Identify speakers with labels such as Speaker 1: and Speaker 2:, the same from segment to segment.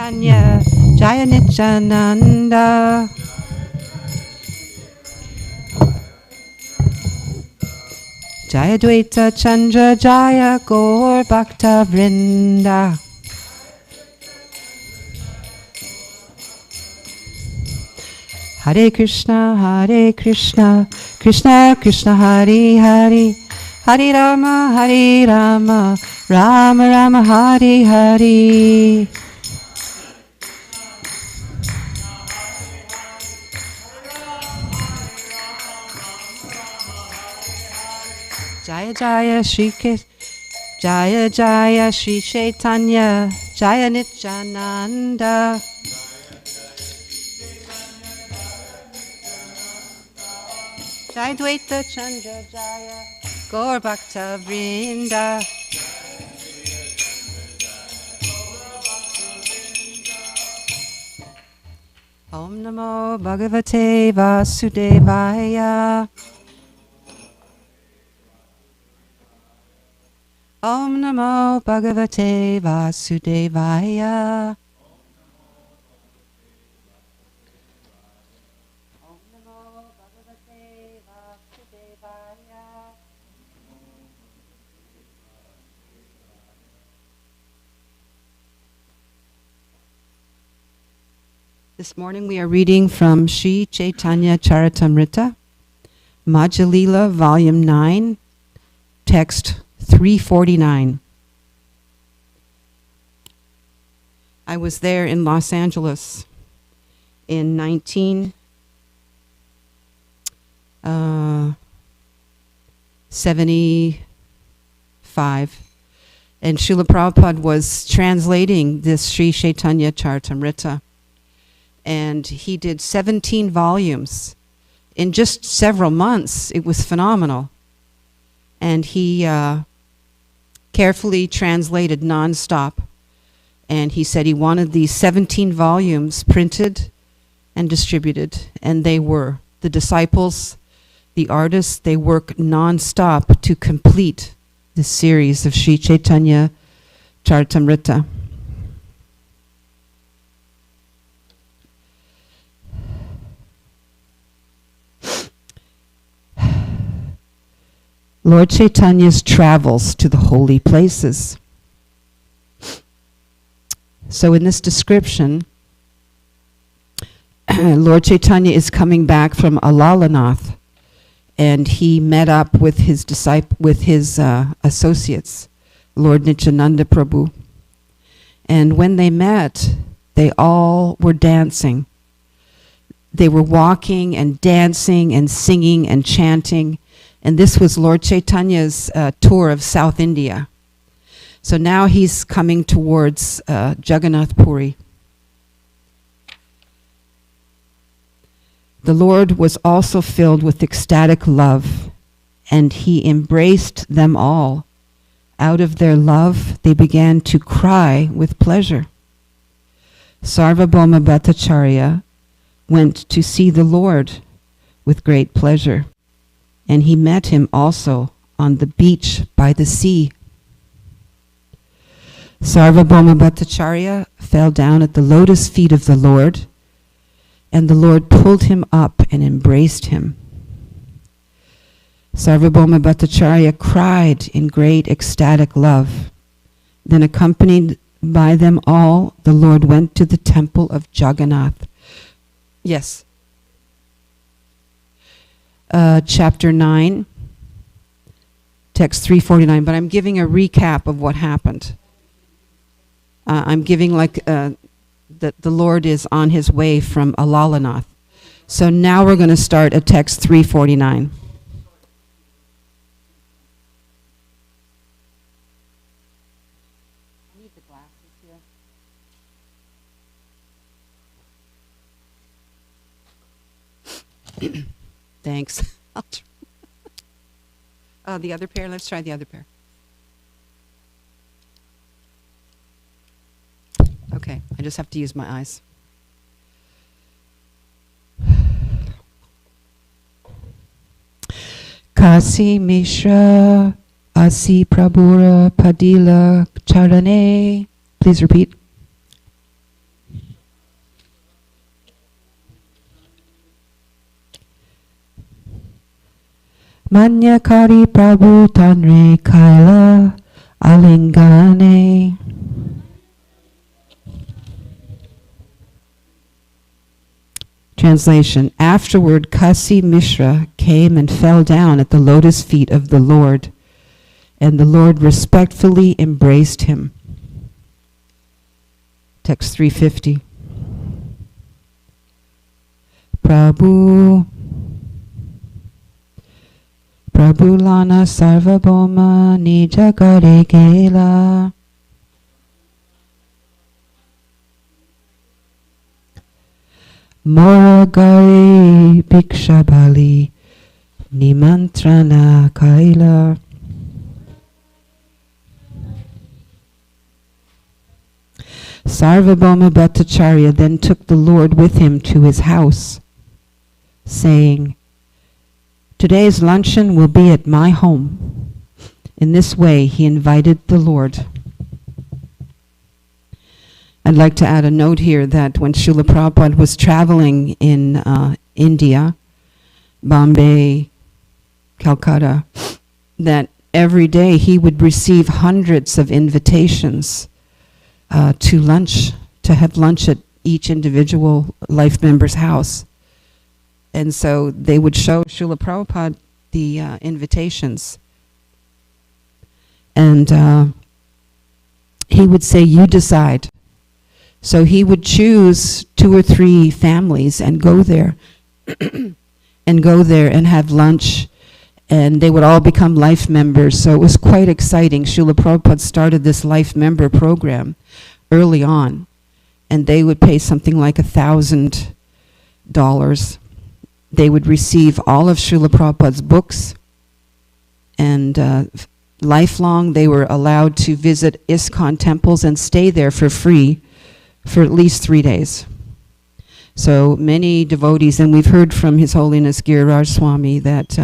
Speaker 1: Caitanya, Jaya Nityananda. Jaya Dvaita Chandra, Jaya Gaur Bhakta Vrinda. Hare Krishna, Krishna Krishna, Hare Hare, Hare Rama, Rama Rama, Hare Hare. Jaya Jaya Shri Krishna, Jaya Jaya Shri Caitanya, Jaya Nityananda. Jaya Dvaita Chandra, Jaya Gaur Bhakta Vrinda. Om Namo Bhagavate Vasudevaya. Om Namo Bhagavate Vasudevaya. This morning we are reading from Sri Caitanya Caritamrta, Madhya Lila, Volume 9, Text 349. I was there in Los Angeles in 1975, and Srila Prabhupada was translating this Sri Caitanya Caritamrta. And he did 17 volumes in just several months. It was phenomenal. And he carefully translated nonstop. And he said he wanted these 17 volumes printed and distributed. And they were. The disciples, the artists, they work nonstop to complete this series of Sri Caitanya Caritamrta. Lord Chaitanya's travels to the holy places. So in this description, Lord Chaitanya is coming back from Alalanath, and he met up with his associates, Lord Nityananda Prabhu. And when they met, they all were dancing. They were walking and dancing and singing and chanting. And this was Lord Chaitanya's tour of South India. So now he's coming towards Jagannath Puri. The Lord was also filled with ecstatic love, and he embraced them all. Out of their love, they began to cry with pleasure. Sarvabhauma Bhattacharya went to see the Lord with great pleasure. And he met him also on the beach by the sea. Sarvabhauma Bhattacharya fell down at the lotus feet of the Lord, and the Lord pulled him up and embraced him. Sarvabhauma Bhattacharya cried in great ecstatic love. Then, accompanied by them all, the Lord went to the temple of Jagannath. Yes. Chapter 9, text 349, but I'm giving a recap of what happened. I'm giving that the Lord is on his way from Alalanath. So now we're going to start at text 349. I need the glasses here. Thanks. The other pair, let's try the other pair. Okay, I just have to use my eyes. Kasi Mishra Asi Prabhura Padila Charane. Please repeat. Manyakari Prabhu Tanre Kaila Alingane. Translation. Afterward, Kasi Mishra came and fell down at the lotus feet of the Lord, and the Lord respectfully embraced him. Text 350. Prabhu Lana Sarvabhauma Nijagare Gela. Moragare Bhikshabali Nimantrana Kaila. Sarvabhauma Bhattacharya then took the Lord with him to his house, saying, "Today's luncheon will be at my home." In this way, he invited the Lord. I'd like to add a note here that when Srila Prabhupada was traveling in India, Bombay, Calcutta, that every day he would receive hundreds of invitations to lunch, to have lunch at each individual life member's house. And so they would show Srila Prabhupada the invitations. And he would say, "You decide." So he would choose 2 or 3 families and go there and have lunch, and they would all become life members. So it was quite exciting. Srila Prabhupada started this life member program early on, and they would pay something like $1,000. They would receive all of Srila Prabhupada's books, and lifelong they were allowed to visit ISKCON temples and stay there for free for at least 3 days. So many devotees, and we've heard from His Holiness Giriraj Swami that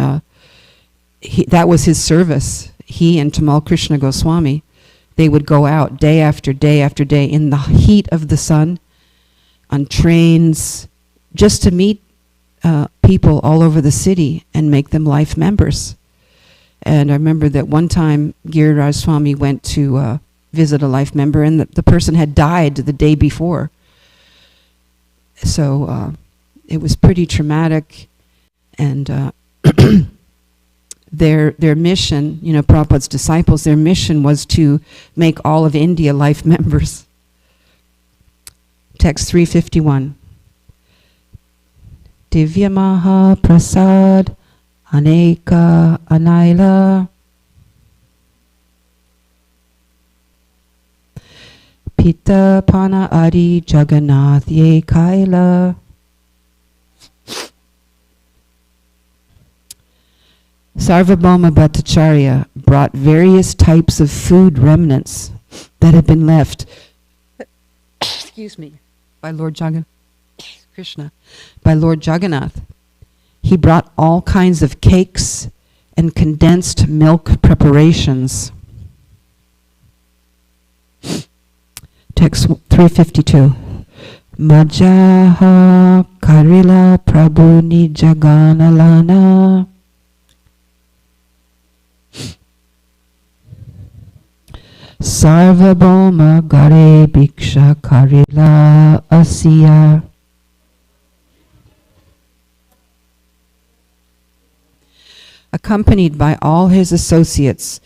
Speaker 1: that was his service. He and Tamal Krishna Goswami, they would go out day after day after day in the heat of the sun on trains just to meet people all over the city and make them life members. And I remember that one time Giriraj Swami went to visit a life member, and the person had died the day before. So it was pretty traumatic, and their mission, you know, Prabhupada's disciples, their mission was to make all of India life members. Text 351. Divya Maha Prasad Aneka Anaila Pita Pana Adi Jagannath Ye Kaila. Sarvabhauma Bhattacharya brought various types of food remnants that had been left by Lord Krishna, by Lord Jagannath. He brought all kinds of cakes and condensed milk preparations. Text 352. Majaha Karila Prabhu Nijaganalana. Sarvabhauma Gare Bhiksha Karila Asya. Accompanied by all his associates,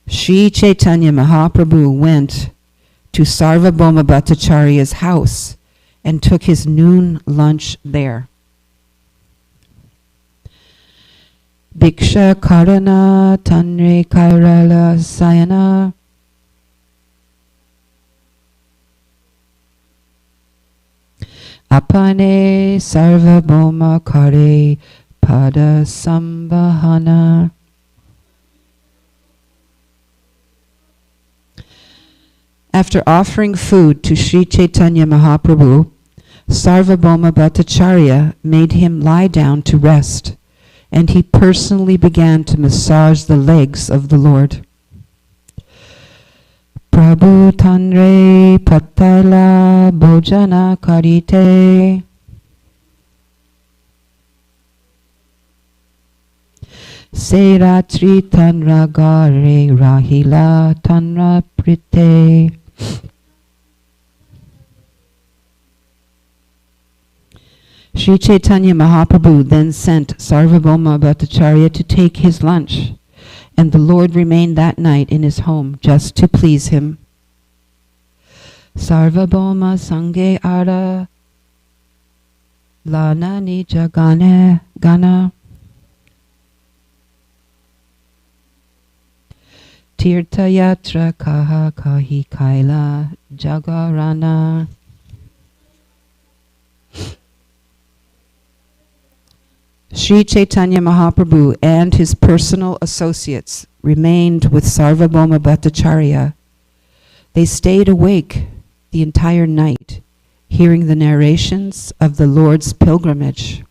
Speaker 1: Sri Caitanya Mahaprabhu went to Sarvabhauma Bhattacharya's house and took his noon lunch there. Bhiksha Karana Tanre Kairala Sayana. Apane Sarvabhauma Kare Pada Sambhahana. After offering food to Sri Caitanya Mahaprabhu, Sarvabhauma Bhattacharya made him lie down to rest, and he personally began to massage the legs of the Lord. Prabhu Tanre Patala Bhojana Karite. Seratri tanra gare rahila tanra prite. Sri Caitanya Mahaprabhu then sent Sarvabhauma Bhattacharya to take his lunch, and the Lord remained that night in his home just to please him. Sarvabhauma Sange Ara Lana Nija Gana Tirtha Yatra Kaha Kahi Kaila Jagarana. Sri Caitanya Mahaprabhu and his personal associates remained with Sarvabhauma Bhattacharya. They stayed awake the entire night, hearing the narrations of the Lord's pilgrimage.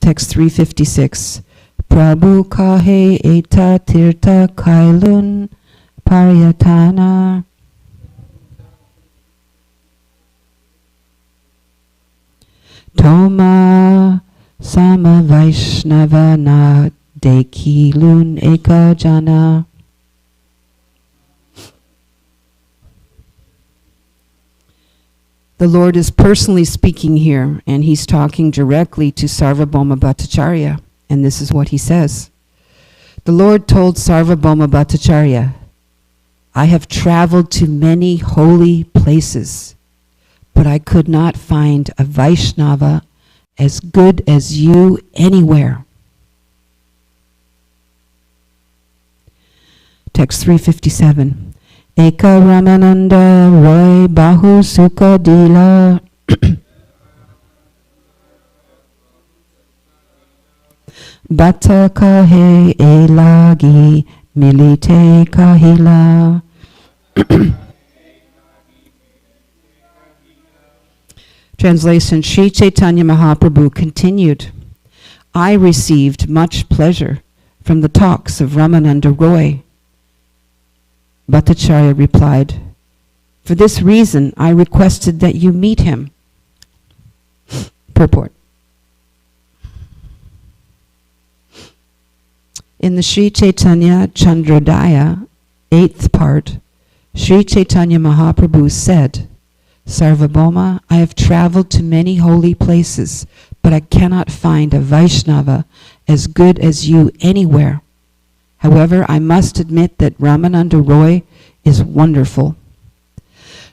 Speaker 1: Text 356. Prabhu kahe eta tirtha kailun paryatana. Toma sama Vaishnava na dekilun eka jana. The Lord is personally speaking here, and he's talking directly to Sarvabhauma Bhattacharya, and this is what he says. The Lord told Sarvabhauma Bhattacharya, I have traveled to many holy places, but I could not find a Vaishnava as good as you anywhere. Text 357. Eka Ramananda Roy Bahu Sukha Dila Bhatta Kahe Elagi Milite Kahila. Translation. Sri Chaitanya Mahaprabhu continued, I received much pleasure from the talks of Ramananda Roy. Bhattacharya replied, for this reason I requested that you meet him. Purport. In the Sri Chaitanya Chandrodaya, 8th part, Sri Chaitanya Mahaprabhu said, Sarvabhauma, I have traveled to many holy places, but I cannot find a Vaishnava as good as you anywhere. However, I must admit that Ramananda Roy is wonderful.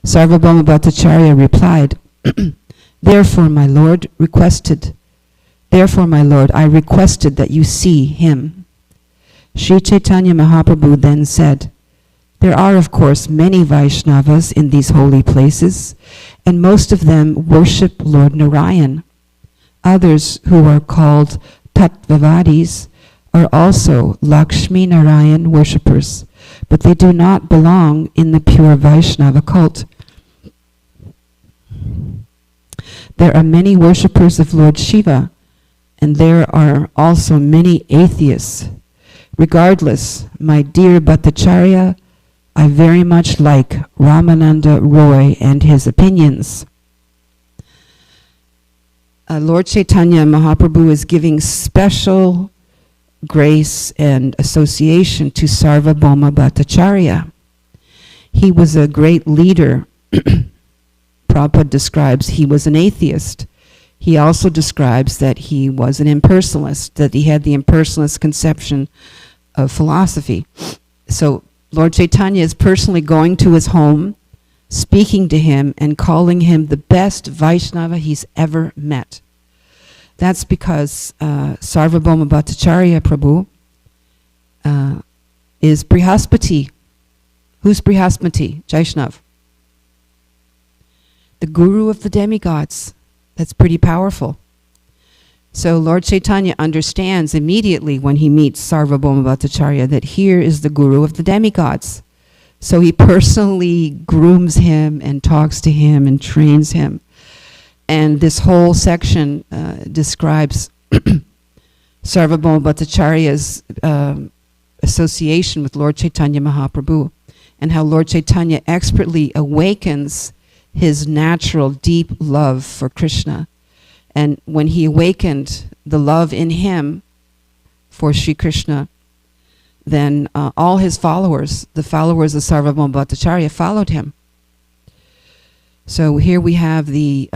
Speaker 1: Sarvabhauma Bhattacharya replied, Therefore, my Lord, I requested that you see him. Sri Chaitanya Mahaprabhu then said, there are, of course, many Vaishnavas in these holy places, and most of them worship Lord Narayan. Others, who are called Tattvavadis, are also Lakshmi Narayan worshippers, but they do not belong in the pure Vaishnava cult. There are many worshippers of Lord Shiva, and there are also many atheists. Regardless, my dear Bhattacharya, I very much like Ramananda Roy and his opinions. Lord Chaitanya Mahaprabhu is giving special grace and association to Sarvabhauma Bhattacharya. He was a great leader. Prabhupada describes he was an atheist. He also describes that he was an impersonalist, that he had the impersonalist conception of philosophy. So Lord Chaitanya is personally going to his home, speaking to him, and calling him the best Vaishnava he's ever met. That's because Sarvabhauma Bhattacharya Prabhu is Brihaspati. Who's Brihaspati? Vaishnav. The guru of the demigods. That's pretty powerful. So Lord Chaitanya understands immediately when he meets Sarvabhauma Bhattacharya that here is the guru of the demigods. So he personally grooms him and talks to him and trains him. And this whole section describes Sarvabhauma Bhattacharya's association with Lord Chaitanya Mahaprabhu, and how Lord Chaitanya expertly awakens his natural deep love for Krishna. And when he awakened the love in him for Sri Krishna, then all his followers, the followers of Sarvabhauma Bhattacharya, followed him. So here we have the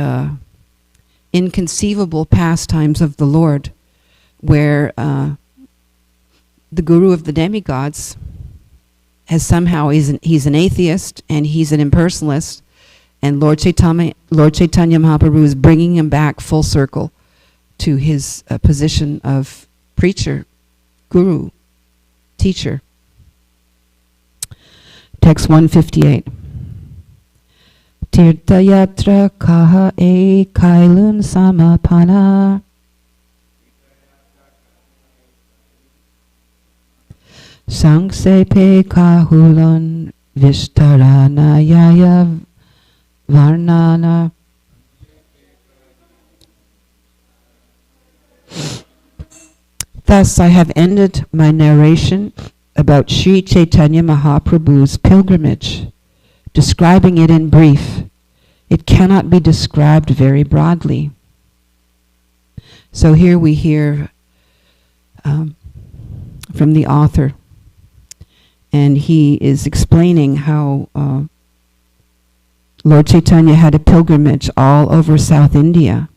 Speaker 1: inconceivable pastimes of the Lord, where the guru of the demigods has somehow, he's an atheist and he's an impersonalist, and Lord Chaitanya Mahaprabhu is bringing him back full circle to his position of preacher, guru, teacher. Text 158. Tirtha yatra kaha e kailun samapana Sangsepe kahulon vistarana yaya varnana. Thus I have ended my narration about Sri Chaitanya Mahaprabhu's pilgrimage, describing it in brief. It cannot be described very broadly. So here we hear from the author, and he is explaining how Lord Chaitanya had a pilgrimage all over South India.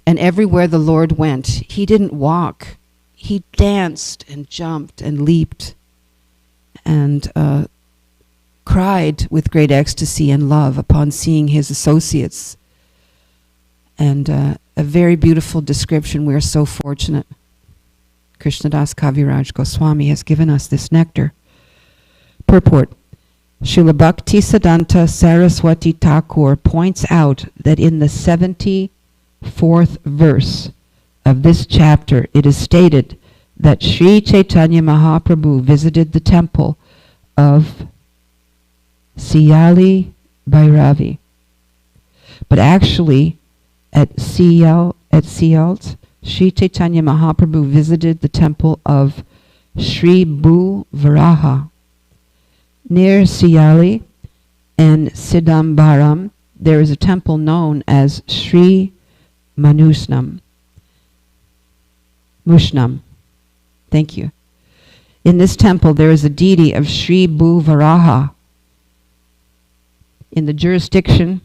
Speaker 1: And everywhere the Lord went, he didn't walk. He danced and jumped and leaped and cried with great ecstasy and love upon seeing his associates. And a very beautiful description. We are so fortunate. Krishnadas Kaviraj Goswami has given us this nectar. Purport. Srila Bhakti Siddhanta Saraswati Thakur points out that in the 74th verse of this chapter, it is stated that Sri Chaitanya Mahaprabhu visited the temple of Siyali Bhairavi. But actually, at Siyalt, Sri Chaitanya Mahaprabhu visited the temple of Sri Bhu Varaha. Near Siyali and Sidambaram, there is a temple known as Sri Mushnam. Thank you. In this temple, there is a deity of Sri Bhu Varaha. In the jurisdiction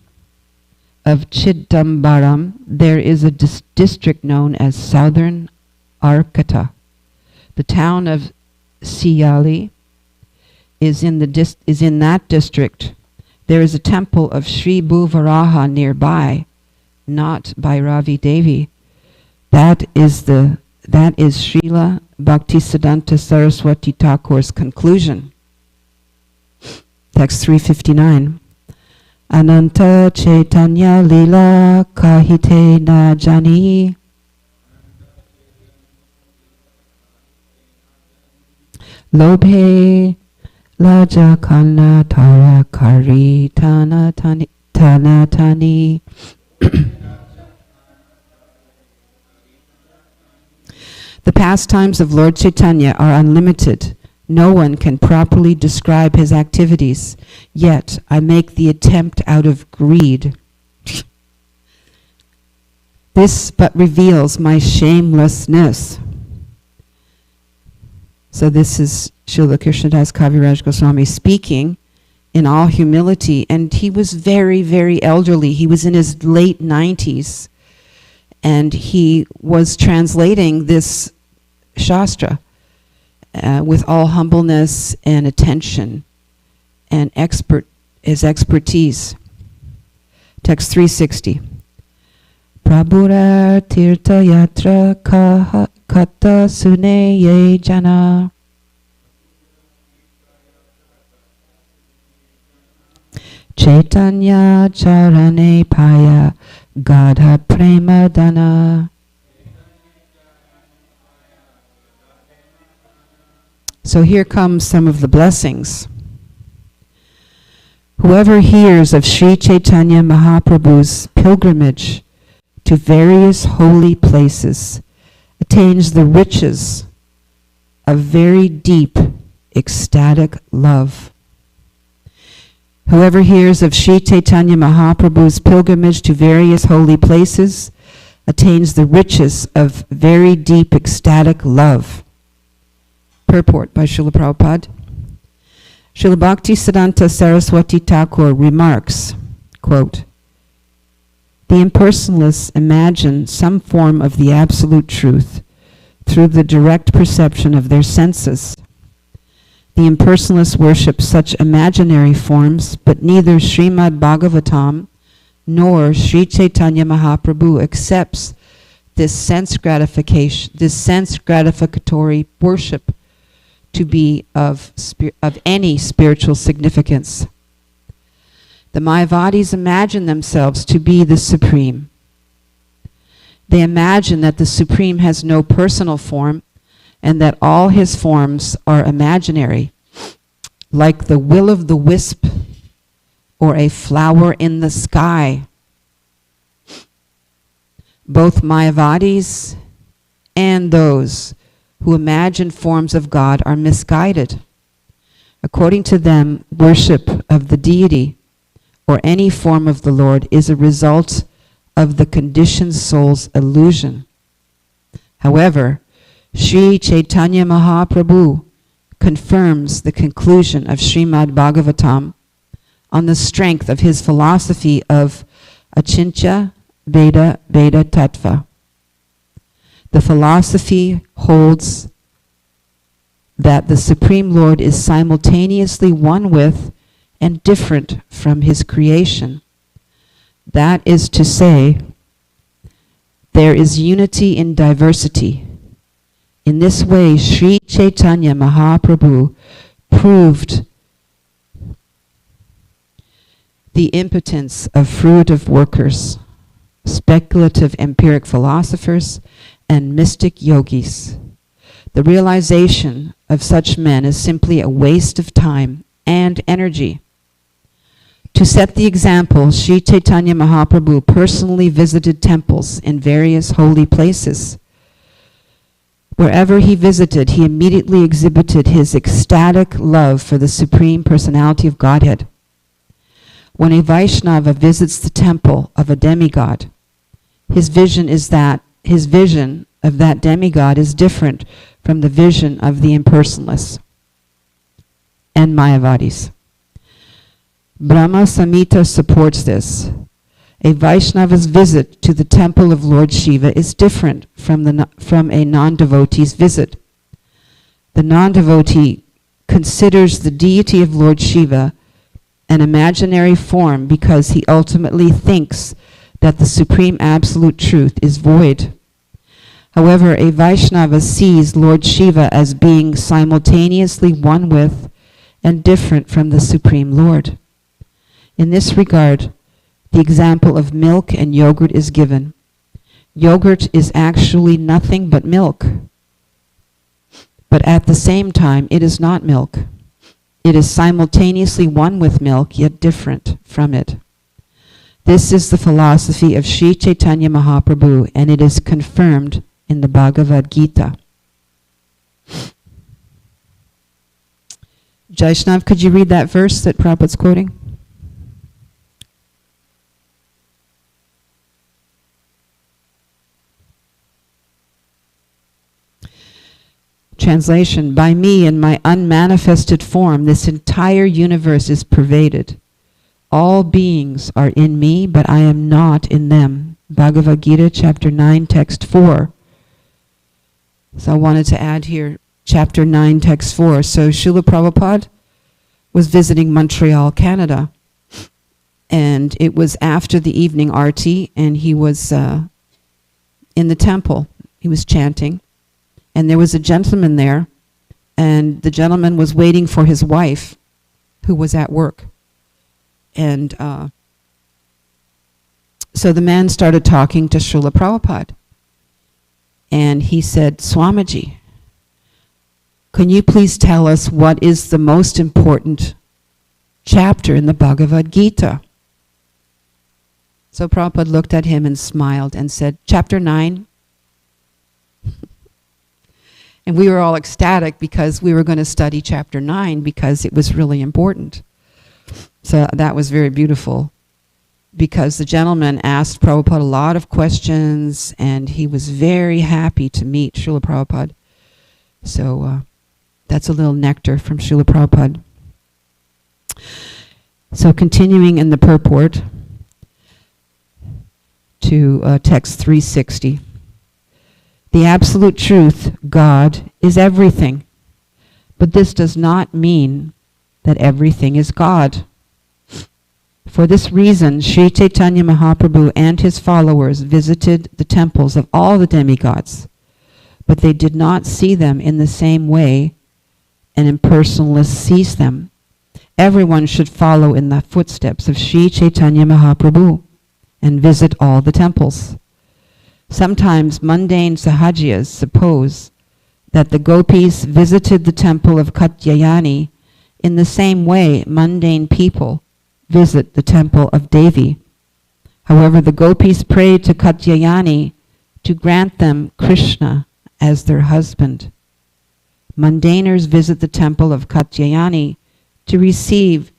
Speaker 1: of Chidambaram, there is a district known as Southern Arcata. The town of Siyali is in that district. There is a temple of Sri Bhu Varaha nearby, not Bhairavi Devi. That is Srila Bhaktisiddhanta Saraswati Thakur's conclusion. Text 359. Ananta Chaitanya Lila Kahite na Jani Lobhe Laja Kana Tara Kari Tanatani. The pastimes of Lord Chaitanya are unlimited. No one can properly describe his activities, yet I make the attempt out of greed. This but reveals my shamelessness. So this is Srila Krishnadas Kaviraj Goswami speaking in all humility, and he was very, very elderly. He was in his late 90s, and he was translating this Shastra with all humbleness and attention and his expertise. Text 360. Prabhura tirtha yatra kata suneye jana Chaitanya charane paya gadha prema dana. So here comes some of the blessings. Whoever hears of Sri Chaitanya Mahaprabhu's pilgrimage to various holy places attains the riches of very deep ecstatic love. Whoever hears of Sri Caitanya Mahaprabhu's pilgrimage to various holy places attains the riches of very deep ecstatic love. Purport by Srila Prabhupada. Srila Bhaktisiddhanta Saraswati Thakur remarks, quote, "The impersonalists imagine some form of the absolute truth through the direct perception of their senses. The impersonalists worship such imaginary forms, but neither Srimad Bhagavatam nor Sri Chaitanya Mahaprabhu accepts this sense gratificatory worship to be of any spiritual significance. The Mayavadis imagine themselves to be the Supreme. They imagine that the Supreme has no personal form and that all his forms are imaginary, like the will-o'-the-wisp or a flower in the sky. Both Mayavadis and those who imagine forms of God are misguided. According to them, worship of the deity or any form of the Lord is a result of the conditioned soul's illusion. However, Sri Chaitanya Mahaprabhu confirms the conclusion of Srimad Bhagavatam on the strength of his philosophy of Achintya Veda Veda Tattva. The philosophy holds that the Supreme Lord is simultaneously one with and different from his creation. That is to say, there is unity in diversity. In this way, Sri Chaitanya Mahaprabhu proved the impotence of fruitive workers, speculative empiric philosophers, and mystic yogis. The realization of such men is simply a waste of time and energy. To set the example, Sri Chaitanya Mahaprabhu personally visited temples in various holy places. Wherever he visited, he immediately exhibited his ecstatic love for the Supreme Personality of Godhead. When a Vaishnava visits the temple of a demigod, his vision of that demigod is different from the vision of the impersonalists and Mayavadis. Brahma Samhita supports this. A Vaishnava's visit to the temple of Lord Shiva is different from a non-devotee's visit. The non-devotee considers the deity of Lord Shiva an imaginary form because he ultimately thinks that the Supreme Absolute Truth is void. However, a Vaishnava sees Lord Shiva as being simultaneously one with and different from the Supreme Lord. In this regard, the example of milk and yogurt is given. Yogurt is actually nothing but milk, but at the same time it is not milk. It is simultaneously one with milk, yet different from it. This is the philosophy of Sri Chaitanya Mahaprabhu, and it is confirmed in the Bhagavad Gita. Jaishnav, could you read that verse that Prabhupada's quoting? Translation: by me in my unmanifested form, this entire universe is pervaded. All beings are in me, but I am not in them. Bhagavad Gita, chapter 9, text 4. So I wanted to add here, chapter 9, text 4. So Srila Prabhupada was visiting Montreal, Canada, and it was after the evening arti, and he was in the temple. He was chanting. And there was a gentleman there, and the gentleman was waiting for his wife, who was at work. And so the man started talking to Srila Prabhupada. And he said, Swamiji, can you please tell us what is the most important chapter in the Bhagavad Gita? So Prabhupada looked at him and smiled and said, chapter 9. And we were all ecstatic because we were going to study chapter 9 because it was really important. So that was very beautiful, because the gentleman asked Prabhupada a lot of questions, and he was very happy to meet Srila Prabhupada. So that's a little nectar from Srila Prabhupada. So continuing in the purport to text 360. The absolute truth, God, is everything. But this does not mean that everything is God. For this reason, Sri Caitanya Mahaprabhu and his followers visited the temples of all the demigods, but they did not see them in the same way an impersonalist sees them. Everyone should follow in the footsteps of Sri Caitanya Mahaprabhu and visit all the temples. Sometimes mundane sahajiyas suppose that the gopis visited the temple of Katyayani in the same way mundane people visit the temple of Devi. However, the gopis prayed to Katyayani to grant them Krishna as their husband. Mundaners visit the temple of Katyayani to receive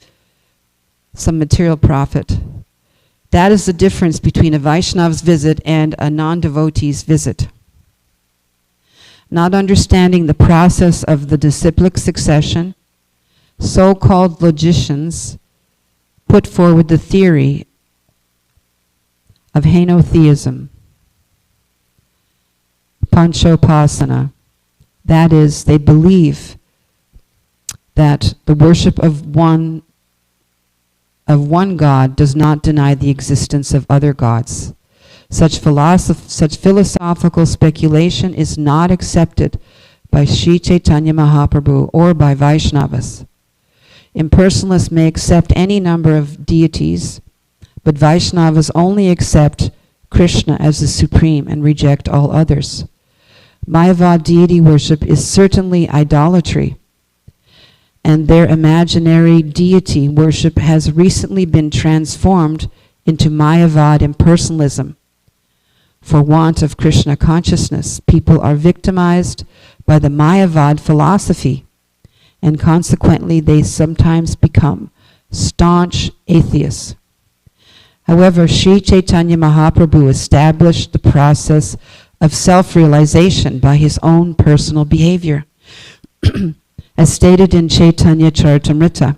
Speaker 1: some material profit. That is the difference between a Vaishnava's visit and a non-devotee's visit. Not understanding the process of the disciplic succession, so-called logicians put forward the theory of henotheism, panchopasana. That is, they believe that the worship of one God does not deny the existence of other gods. Such philosophical speculation is not accepted by Sri Caitanya Mahaprabhu or by Vaishnavas. Impersonalists may accept any number of deities, but Vaishnavas only accept Krishna as the supreme and reject all others. Mayavad deity worship is certainly idolatry, and their imaginary deity worship has recently been transformed into Mayavad impersonalism. For want of Krishna consciousness, people are victimized by the Mayavad philosophy, and consequently they sometimes become staunch atheists. However, Sri Caitanya Mahaprabhu established the process of self-realization by his own personal behavior, as stated in Caitanya Caritamrta.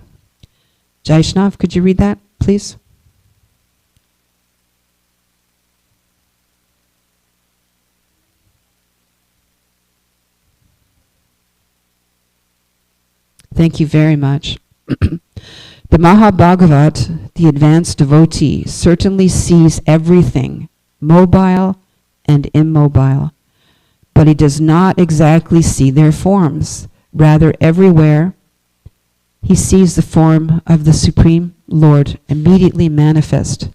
Speaker 1: Jaishnav, could you read that, please? Thank you very much. The Mahabhagavat, the advanced devotee, certainly sees everything, mobile and immobile, but he does not exactly see their forms. Rather, everywhere he sees the form of the Supreme Lord immediately manifest.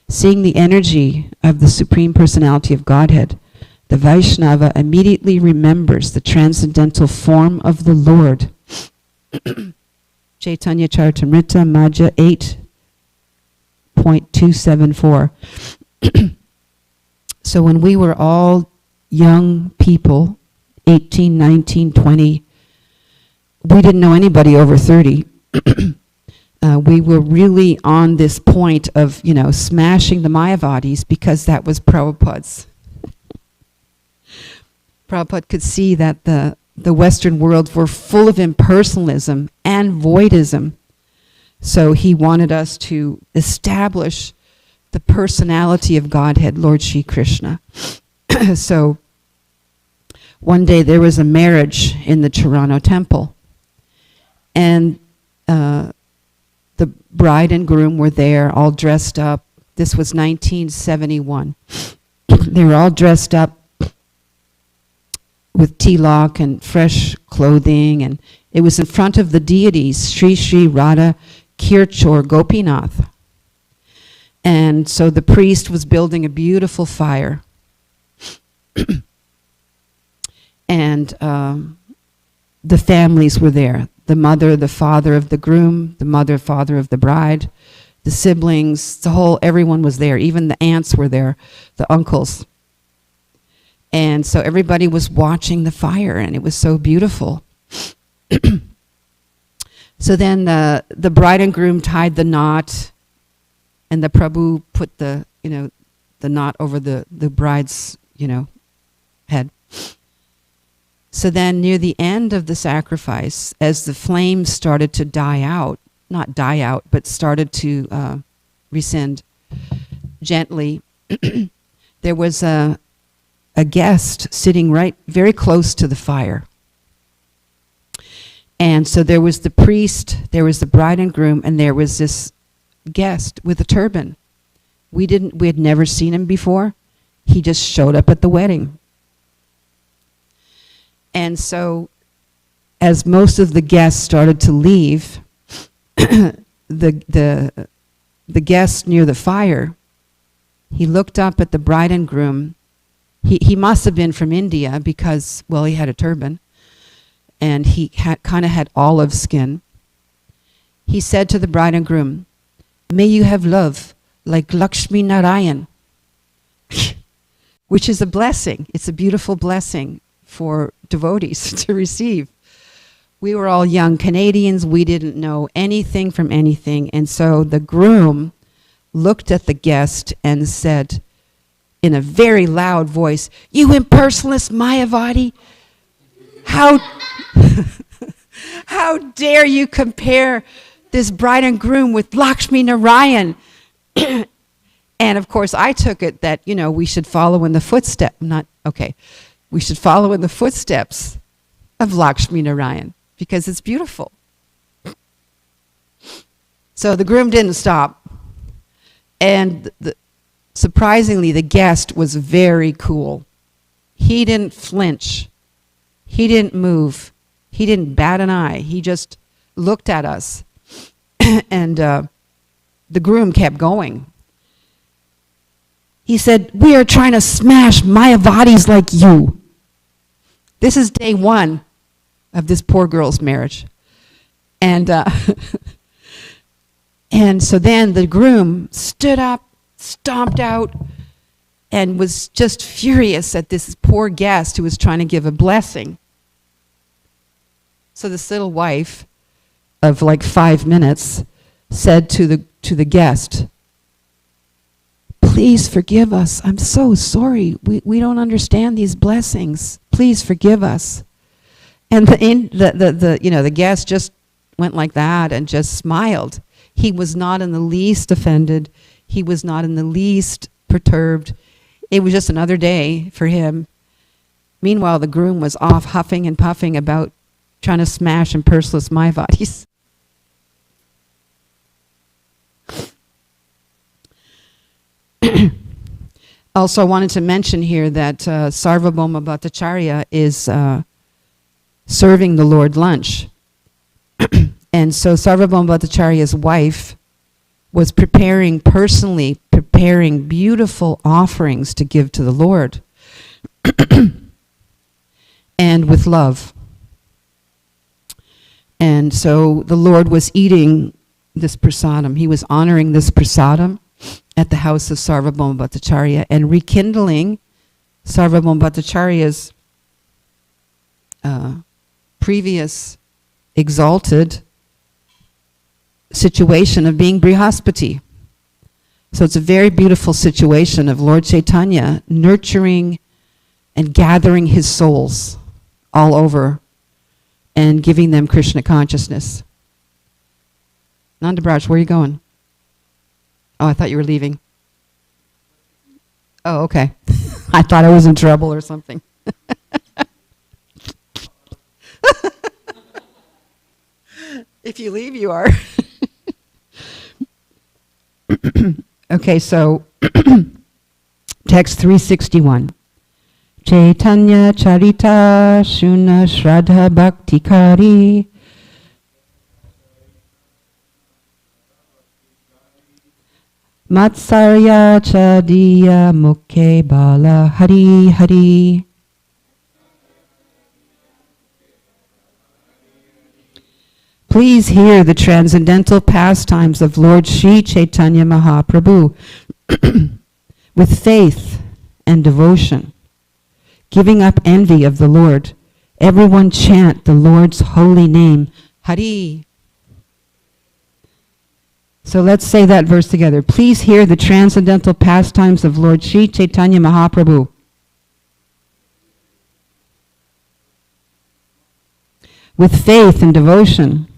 Speaker 1: Seeing the energy of the Supreme Personality of Godhead, the Vaishnava immediately remembers the transcendental form of the Lord. Caitanya Caritamrta, Madhya 8.274. So when we were all young people, 18, 19, 20, we didn't know anybody over 30. We were really on this point of, smashing the Mayavadis because that was Prabhupada's. Prabhupada could see that the Western world were full of impersonalism and voidism. So he wanted us to establish the personality of Godhead, Lord Shri Krishna. So one day there was a marriage in the Toronto temple, and the bride and groom were there, all dressed up. This was 1971. They were all dressed up with tilak and fresh clothing, and it was in front of the deities, Sri Sri Radha Kirchor Gopinath. And so the priest was building a beautiful fire. And the families were there. The mother, the father of the groom, the mother, father of the bride, the siblings, everyone was there. Even the aunts were there, the uncles. And so everybody was watching the fire, and it was so beautiful. So then the bride and groom tied the knot, and the Prabhu put the knot over the bride's, head. So then near the end of the sacrifice, as the flames started to die out, not die out, but started to rescind gently, there was a guest sitting right very close to the fire. And so there was the priest, there was the bride and groom, and there was this guest with a turban. We had never seen him before. He just showed up at the wedding. And so as most of the guests started to leave, the guest near the fire, he looked up at the bride and groom. He must have been from India because, well, he had a turban, and he kind of had olive skin. He said to the bride and groom, "May you have love like Lakshmi Narayan," which is a blessing. It's a beautiful blessing for devotees to receive. We were all young Canadians. We didn't know anything from anything. And so the groom looked at the guest and said in a very loud voice, "You impersonalist Mayavadi, how dare you compare this bride and groom with Lakshmi Narayan?" And of course I took it that, we should follow in the footsteps, we should follow in the footsteps of Lakshmi Narayan because it's beautiful. So the groom didn't stop. And surprisingly, the guest was very cool. He didn't flinch. He didn't move. He didn't bat an eye. He just looked at us. And the groom kept going. He said, "We are trying to smash Mayavadis like you." This is day one of this poor girl's marriage. And and so then the groom stood up, stomped out, and was just furious at this poor guest who was trying to give a blessing. So this little wife of like 5 minutes said to the guest, "Please forgive us. I'm so sorry. We don't understand these blessings. Please forgive us." And the guest just went like that and just smiled. He was not in the least offended. He was not in the least perturbed. It was just another day for him. Meanwhile, the groom was off huffing and puffing about trying to smash impersonalist Mayavadis. Also, I wanted to mention here that Sarvabhauma Bhattacharya is serving the Lord lunch. And so Sarvabhauma Bhattacharya's wife was personally preparing beautiful offerings to give to the Lord. And with love. And so the Lord was eating this prasadam. He was honoring this prasadam at the house of Sarvabhauma Bhattacharya and rekindling Sarvabhauma Bhattacharya's previous exalted situation of being Brihaspati. So it's a very beautiful situation of Lord Caitanya nurturing and gathering his souls all over and giving them Krishna consciousness. Nanda Braj, where are you going? Oh, I thought you were leaving. Oh, okay. I thought I was in trouble or something. If you leave, you are. Okay, so text 361. Caitanya Charita Shuna Shraddha Bhakti Kari Matsarya Chadiya Mukhe Bala Hari Hari. Please hear the transcendental pastimes of Lord Sri Chaitanya Mahaprabhu with faith and devotion. Giving up envy of the Lord, everyone chant the Lord's holy name, Hari. So let's say that verse together. Please hear the transcendental pastimes of Lord Sri Chaitanya Mahaprabhu. With faith and devotion,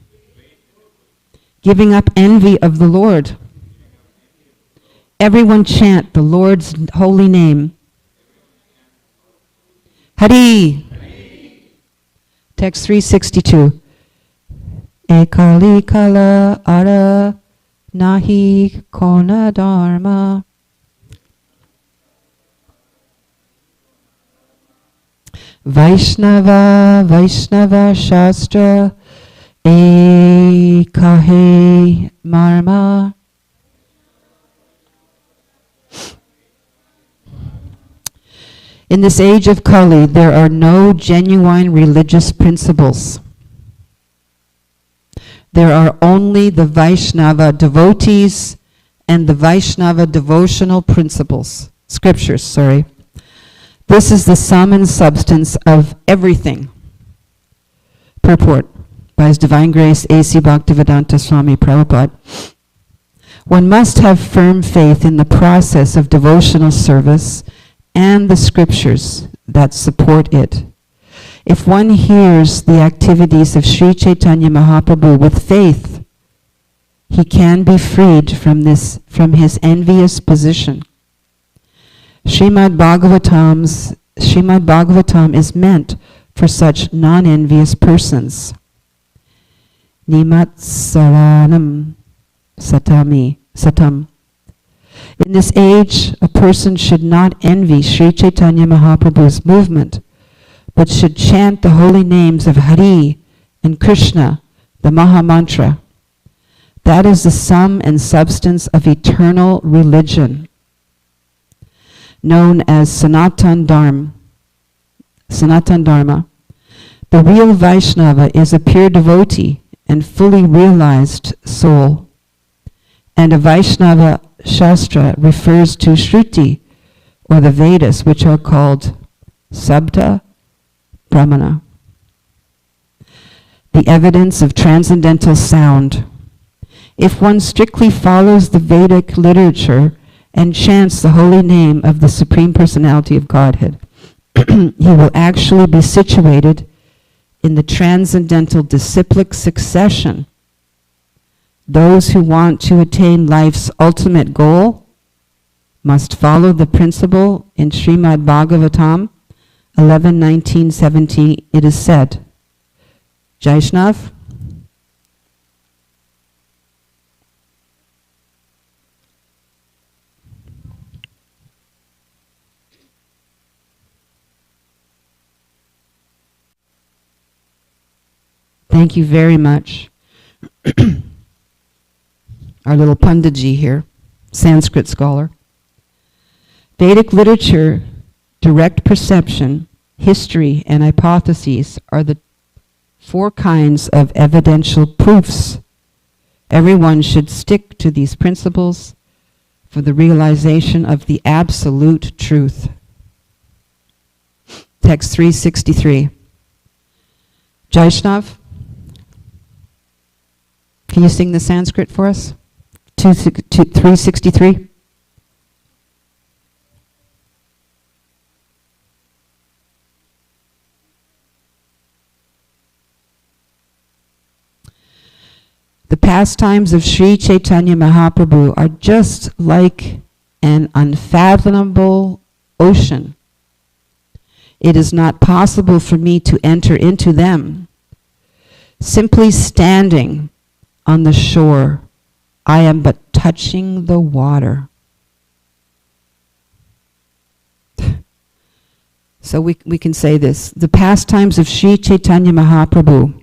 Speaker 1: giving up envy of the Lord. Everyone chant the Lord's holy name. Hari. Text 362. Ekali kala ara nahi kona dharma. Vaishnava Shastra Ekahe Marma. In this age of Kali, there are no genuine religious principles. There are only the Vaishnava devotees and the Vaishnava devotional scriptures. This is the sum and substance of everything. Purport by His Divine Grace A.C. Bhaktivedanta Swami Prabhupada. One must have firm faith in the process of devotional service and the scriptures that support it. If one hears the activities of Sri Chaitanya Mahaprabhu with faith, he can be freed from his envious position. Srimad Bhagavatam is meant for such non-envious persons. Nimat saranam satam. In this age, a person should not envy Sri Chaitanya Mahaprabhu's movement, but should chant the holy names of Hari and Krishna, the Maha Mantra. That is the sum and substance of eternal religion, known as Sanatan Dharma. The real Vaishnava is a pure devotee and fully realized soul. And a Vaishnava Shastra refers to Shruti, or the Vedas, which are called Sabda Brahmana, the evidence of transcendental sound. If one strictly follows the Vedic literature and chants the holy name of the Supreme Personality of Godhead, he will actually be situated in the transcendental disciplic succession. Those who want to attain life's ultimate goal must follow the principle in Srimad Bhagavatam 11:19-17. It is said, Jaishnav, thank you very much. Our little Panditji here, Sanskrit scholar. Vedic literature, direct perception, history, and hypotheses are the 4 kinds of evidential proofs. Everyone should stick to these principles for the realization of the absolute truth. Text 363. Jaishnav, can you sing the Sanskrit for us? 363. The pastimes of Sri Chaitanya Mahaprabhu are just like an unfathomable ocean. It is not possible for me to enter into them. Simply standing on the shore, I am but touching the water. So we can say this. The pastimes of Sri Chaitanya Mahaprabhu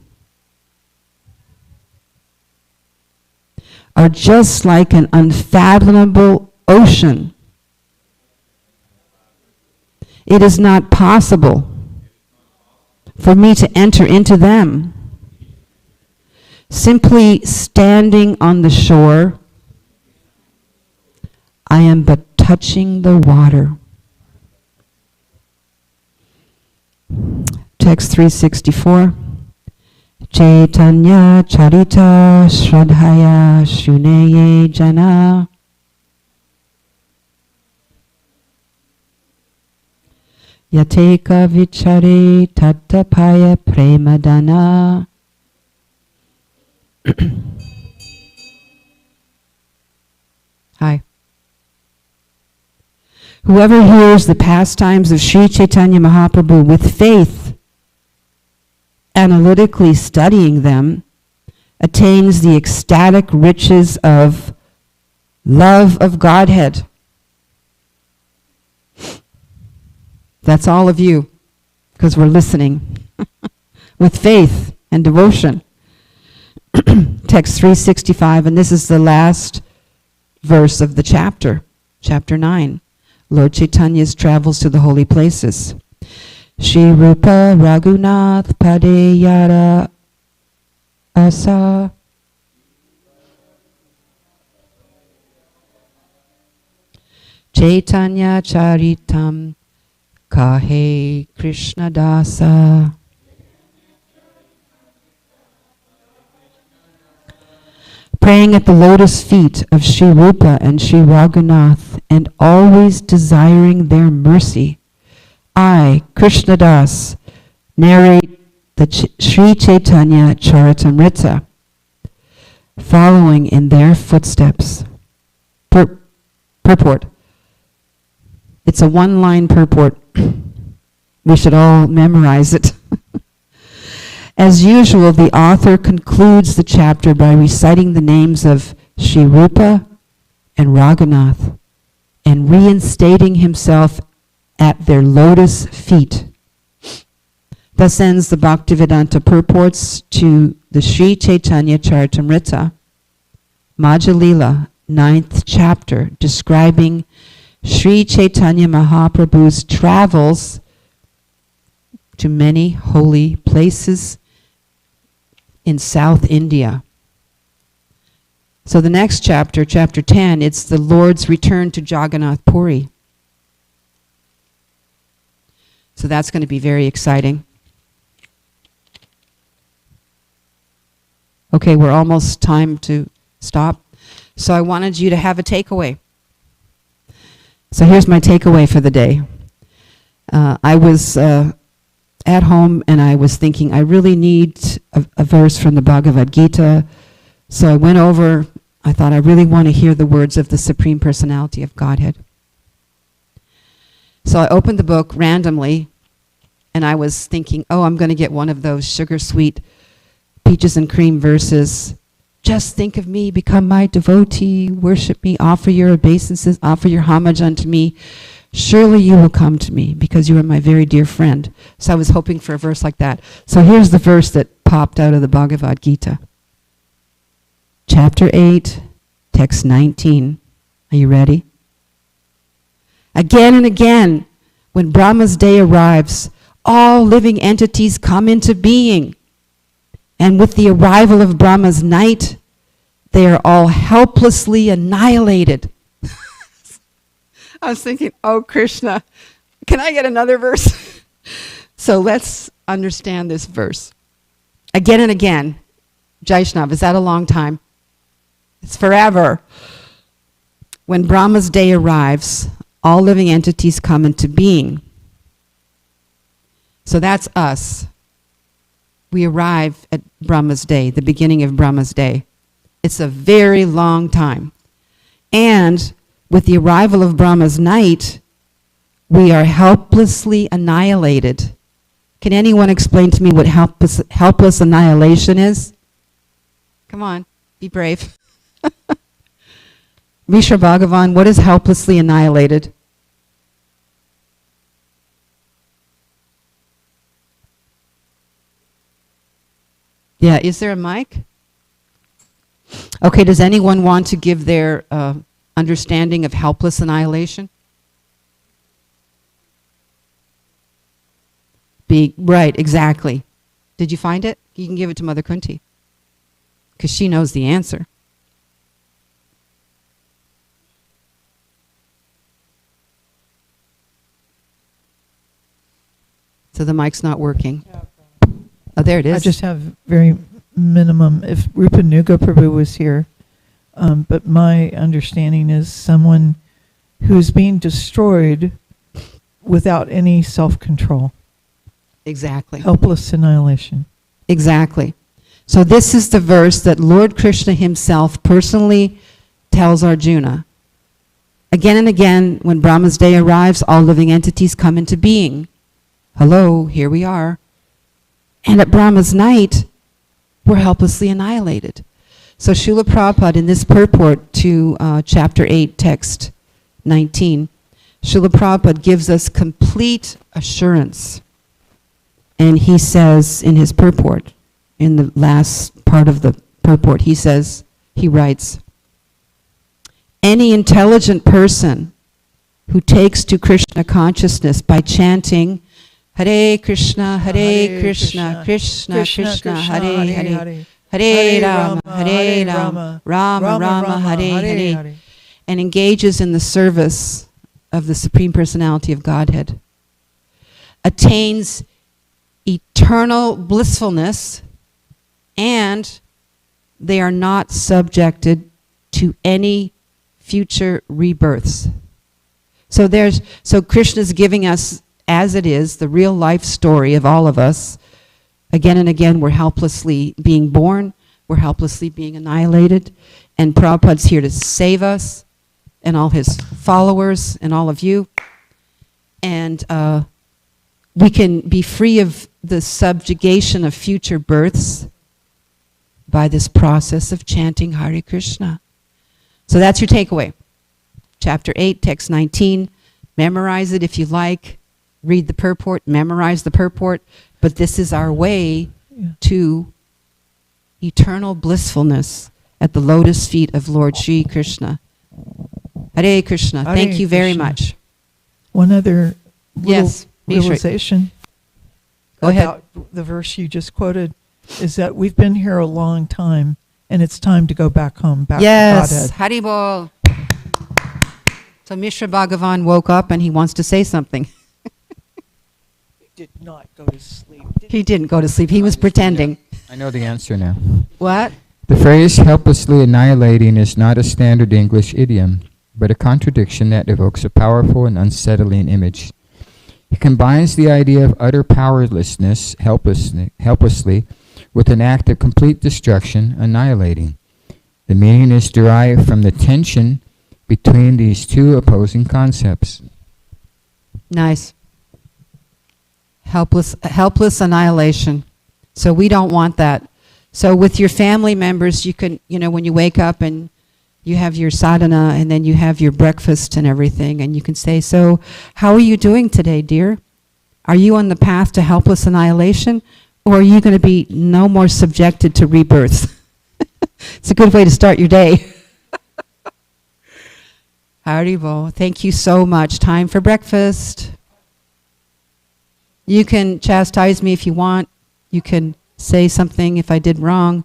Speaker 1: are just like an unfathomable ocean. It is not possible for me to enter into them. Simply standing on the shore, I am but touching the water. Text 364. Caitanya Charita Shradhaya Shuneye Jana Yateka Vichare Tattapaya Premadana. Hi. Whoever hears the pastimes of Sri Chaitanya Mahaprabhu with faith, analytically studying them, attains the ecstatic riches of love of Godhead. That's all of you, because we're listening with faith and devotion. Text 365, and this is the last verse of the chapter, chapter 9. Lord Chaitanya's travels to the holy places. Shri Rupa Raghunath Padeyara Asa Chaitanya Charitam Kahe Krishna Dasa. Praying at the lotus feet of Sri Rupa and Sri Raghunath, and always desiring their mercy, I, Krishna Das, narrate the Sri Chaitanya Charitamrta, following in their footsteps. Purport. It's a one-line purport. We should all memorize it. As usual, the author concludes the chapter by reciting the names of Sri Rupa and Raghunath and reinstating himself at their lotus feet. Thus ends the Bhaktivedanta purports to the Sri Chaitanya Charitamrita, Madhya Lila, 9th chapter, describing Sri Chaitanya Mahaprabhu's travels to many holy places in South India. So the next chapter, chapter 10, it's the Lord's return to Jagannath Puri. So that's going to be very exciting. Okay, we're almost time to stop. So I wanted you to have a takeaway. So here's my takeaway for the day. I was at home and I was thinking I really need a verse from the Bhagavad Gita. So I went over, I thought I really want to hear the words of the Supreme Personality of Godhead. So I opened the book randomly and I was thinking, oh, I'm going to get one of those sugar sweet peaches and cream verses. Just think of me, become my devotee, worship me, offer your obeisances, offer your homage unto me. Surely you will come to me because you are my very dear friend. So I was hoping for a verse like that. So here's the verse that popped out of the Bhagavad Gita. Chapter 8, text 19. Are you ready? Again and again, when Brahma's day arrives, all living entities come into being. And with the arrival of Brahma's night, they are all helplessly annihilated. I was thinking, oh, Krishna, can I get another verse? So let's understand this verse. Again and again. Jaishnav, is that a long time? It's forever. When Brahma's day arrives, all living entities come into being. So that's us. We arrive at Brahma's day, the beginning of Brahma's day. It's a very long time. And with the arrival of Brahma's night, we are helplessly annihilated. Can anyone explain to me what helpless annihilation is? Come on, be brave. Mishra Bhagavan, what is helplessly annihilated? Yeah, is there a mic? Okay, does anyone want to give their understanding of helpless annihilation? Right, exactly. Did you find it? You can give it to Mother Kunti, because she knows the answer. So the mic's not working. Oh, there it is.
Speaker 2: I just have very minimum. If Rupanuga Prabhu was here, but my understanding is someone who's being destroyed without any self-control.
Speaker 1: Exactly.
Speaker 2: Helpless annihilation.
Speaker 1: Exactly. So this is the verse that Lord Krishna himself personally tells Arjuna. Again and again, when Brahma's day arrives, all living entities come into being. Hello, here we are. And at Brahma's night, we're helplessly annihilated. So Srila Prabhupada, in this purport to chapter 8, text 19, Srila Prabhupada gives us complete assurance. And he says in his purport, in the last part of the purport, he writes, any intelligent person who takes to Krishna consciousness by chanting Hare Krishna, Hare Krishna, Krishna Krishna, Hare Hare, Hare Rama, Rama Rama, Hare Hare, and engages in the service of the Supreme Personality of Godhead, attains eternal blissfulness, and they are not subjected to any future rebirths. So Krishna's giving us, as it is, the real life story of all of us. Again and again, we're helplessly being born, we're helplessly being annihilated, and Prabhupada's here to save us, and all his followers, and all of you. And we can be free of the subjugation of future births by this process of chanting Hare Krishna. So that's your takeaway. Chapter 8, text 19. Memorize it if you like. Read the purport, memorize the purport. But this is our way to eternal blissfulness at the lotus feet of Lord Sri Krishna. Hare Krishna.
Speaker 2: Hare
Speaker 1: Thank you very
Speaker 2: Krishna.
Speaker 1: much.
Speaker 2: One other
Speaker 1: Yes,
Speaker 2: realization
Speaker 1: Go ahead.
Speaker 2: about the verse you just quoted is that we've been here a long time, and it's time to go back home, back to
Speaker 1: Yes,
Speaker 2: Godhead.
Speaker 1: Haribol. So Mishra Bhagavan woke up and he wants to say something.
Speaker 2: He did not go to sleep.
Speaker 1: He didn't go to sleep. He was pretending.
Speaker 3: I know the answer now.
Speaker 1: What?
Speaker 3: The phrase helplessly annihilating is not a standard English idiom, but a contradiction that evokes a powerful and unsettling image. It combines the idea of utter powerlessness, helplessly, with an act of complete destruction, annihilating. The meaning is derived from the tension between these two opposing concepts.
Speaker 1: Nice. Helpless annihilation. So we don't want that. So with your family members, you can, when you wake up and you have your sadhana and then you have your breakfast and everything, and you can say, so how are you doing today, dear? Are you on the path to helpless annihilation, or are you going to be no more subjected to rebirth? It's a good way to start your day. Haribo, thank you so much. Time for breakfast. You can chastise me if you want. You can say something if I did wrong.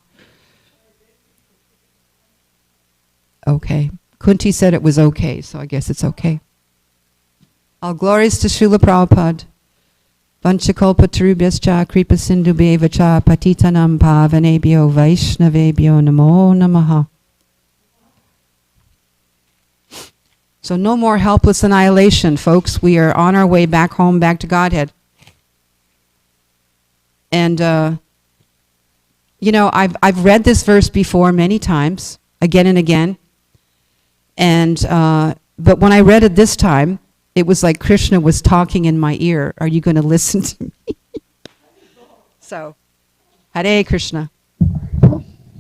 Speaker 1: Okay. Kunti said it was okay, so I guess it's okay. All glories to Srila Prabhupada. Vanchakalpatarubhyascha kripa sindhubheva cha patitanam pavanebhyo vaishnavebhyo namo namaha. So no more helpless annihilation, folks. We are on our way back home, back to Godhead. And, I've read this verse before many times, again and again. And, but when I read it this time, it was like Krishna was talking in my ear. Are you going to listen to me? So, Hare Krishna.